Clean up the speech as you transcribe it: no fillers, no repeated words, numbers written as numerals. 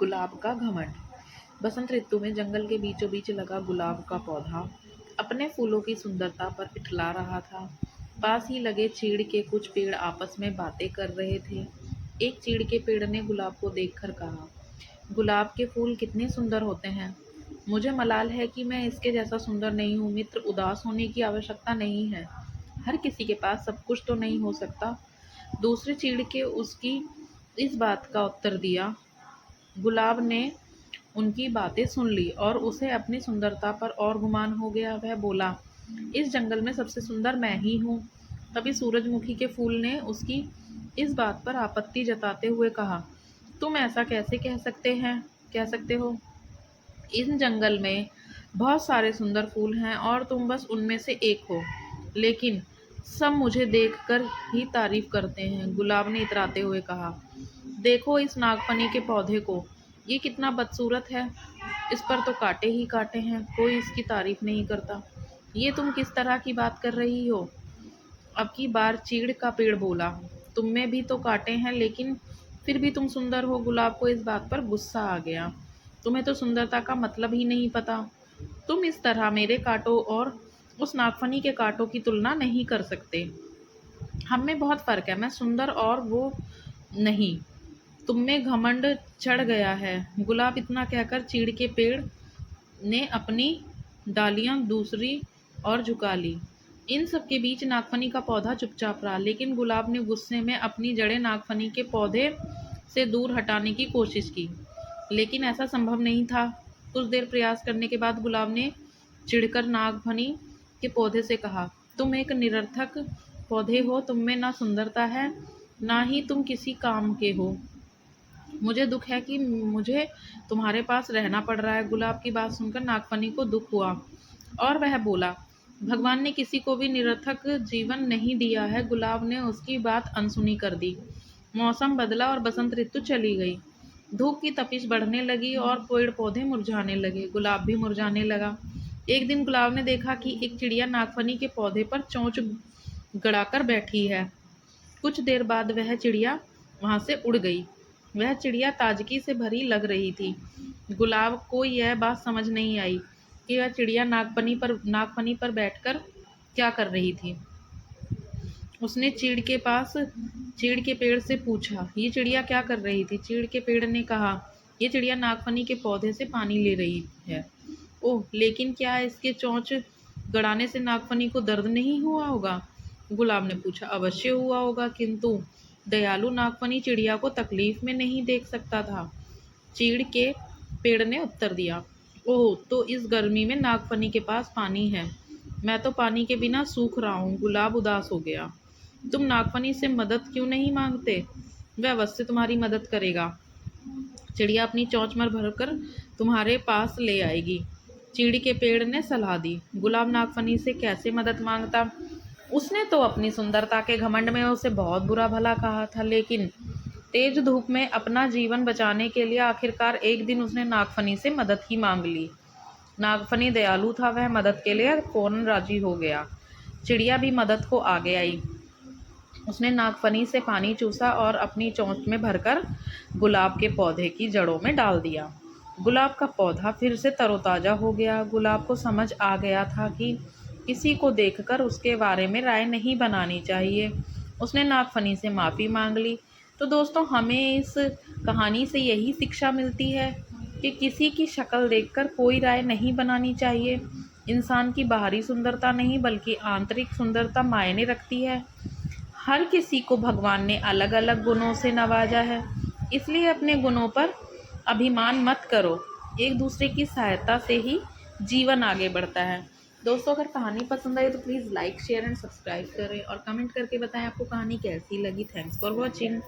गुलाब का घमंड। बसंत ऋतु में जंगल के बीचों बीच लगा गुलाब का पौधा अपने फूलों की सुंदरता पर इठला रहा था। पास ही लगे चीड़ के कुछ पेड़ आपस में बातें कर रहे थे। एक चीड़ के पेड़ ने गुलाब को देखकर कहा, गुलाब के फूल कितने सुंदर होते हैं। मुझे मलाल है कि मैं इसके जैसा सुंदर नहीं हूँ। मित्र, उदास होने की आवश्यकता नहीं है। हर किसी के पास सब कुछ तो नहीं हो सकता। दूसरे चीड़ के उसकी इस बात का उत्तर दिया। गुलाब ने उनकी बातें सुन ली और उसे अपनी सुंदरता पर और गुमान हो गया। वह बोला, इस जंगल में सबसे सुंदर मैं ही हूँ। तभी सूरजमुखी के फूल ने उसकी इस बात पर आपत्ति जताते हुए कहा, तुम ऐसा कैसे कह सकते हो। इन जंगल में बहुत सारे सुंदर फूल हैं और तुम बस उनमें से एक हो। लेकिन सब मुझे देखकर ही तारीफ करते हैं। गुलाब ने इतराते हुए कहा, देखो इस नागफनी के पौधे को, ये कितना बदसूरत है। इस पर तो कांटे ही कांटे हैं, कोई इसकी तारीफ नहीं करता। ये तुम किस तरह की बात कर रही हो। अब की बार चीड़ का पेड़ बोला, तुम में भी तो कांटे हैं, लेकिन फिर भी तुम सुंदर हो। गुलाब को इस बात पर गुस्सा आ गया। तुम्हें तो सुंदरता का मतलब ही नहीं पता। तुम इस तरह मेरे कांटों और उस नागफनी के कांटों की तुलना नहीं कर सकते। हम में बहुत फर्क है। मैं सुंदर और वो नहीं। तुम में घमंड चढ़ गया है। गुलाब इतना कहकर चीड़ के पेड़ ने अपनी डालियां दूसरी ओर झुका ली। इन सब के बीच नागफनी का पौधा चुपचाप रहा, लेकिन गुलाब ने गुस्से में अपनी जड़ें नागफनी के पौधे से दूर हटाने की कोशिश की, लेकिन ऐसा संभव नहीं था। कुछ देर प्रयास करने के बाद गुलाब ने चिढ़कर नागफनी के पौधे से कहा, तुम एक निरर्थक पौधे हो। तुम में ना सुंदरता है, ना ही तुम किसी काम के हो। मुझे दुख है कि मुझे तुम्हारे पास रहना पड़ रहा है। गुलाब की बात सुनकर नागफनी को दुख हुआ और वह बोला, भगवान ने किसी को भी निरर्थक जीवन नहीं दिया है। गुलाब ने उसकी बात अनसुनी कर दी। मौसम बदला और बसंत ऋतु चली गई। धूप की तपिश बढ़ने लगी और पेड़ पौधे मुरझाने लगे। गुलाब भी मुरझाने लगा। एक दिन गुलाब ने देखा कि एक चिड़िया नागफनी के पौधे पर चोंच गड़ाकर बैठी है। कुछ देर बाद वह चिड़िया वहां से उड़ गई। वह चिड़िया ताजगी से भरी लग रही थी। गुलाब को यह बात समझ नहीं आई कि वह चिड़िया नागफनी पर बैठकर क्या कर रही थी। उसने चीड़ के पेड़ से पूछा, ये चिड़िया क्या कर रही थी। चीड़ के पेड़ ने कहा, ये चिड़िया नागफनी के पौधे से पानी ले रही है। ओह, लेकिन क्या इसके चोंच गड़ाने से नागफनी को दर्द नहीं हुआ होगा। गुलाब ने पूछा, अवश्य हुआ होगा, किंतु दयालु नागफनी चिड़िया को तकलीफ में नहीं देख सकता था। चीड़ के पेड़ ने उत्तर दिया, ओह, तो इस गर्मी में नागफनी के पास पानी है। मैं तो पानी के बिना सूख रहा हूँ। गुलाब उदास हो गया। तुम नागफनी से मदद क्यों नहीं मांगते। वह अवश्य तुम्हारी मदद करेगा। चिड़िया अपनी चोंच में भरकर तुम्हारे पास ले आएगी। चीड़ के पेड़ ने सलाह दी। गुलाब नागफनी से कैसे मदद मांगता। उसने तो अपनी सुंदरता के घमंड में उसे बहुत बुरा भला कहा था, लेकिन तेज धूप में अपना जीवन बचाने के लिए आखिरकार एक दिन उसने नागफनी से मदद ही मांग ली। नागफनी दयालु था, वह मदद के लिए फौरन राजी हो गया। चिड़िया भी मदद को आगे आई। उसने नागफनी से पानी चूसा और अपनी चोंच में भरकर गुलाब के पौधे की जड़ों में डाल दिया। गुलाब का पौधा फिर से तरोताजा हो गया। गुलाब को समझ आ गया था कि किसी को देखकर उसके बारे में राय नहीं बनानी चाहिए। उसने नागफनी से माफ़ी मांग ली। तो दोस्तों, हमें इस कहानी से यही शिक्षा मिलती है कि किसी की शक्ल देखकर कोई राय नहीं बनानी चाहिए। इंसान की बाहरी सुंदरता नहीं, बल्कि आंतरिक सुंदरता मायने रखती है। हर किसी को भगवान ने अलग अलग गुणों से नवाजा है, इसलिए अपने गुणों पर अभिमान मत करो। एक दूसरे की सहायता से ही जीवन आगे बढ़ता है। दोस्तों, अगर कहानी पसंद आई तो please like share and subscribe करें और कमेंट करके बताएं आपको कहानी कैसी लगी। Thanks for watching.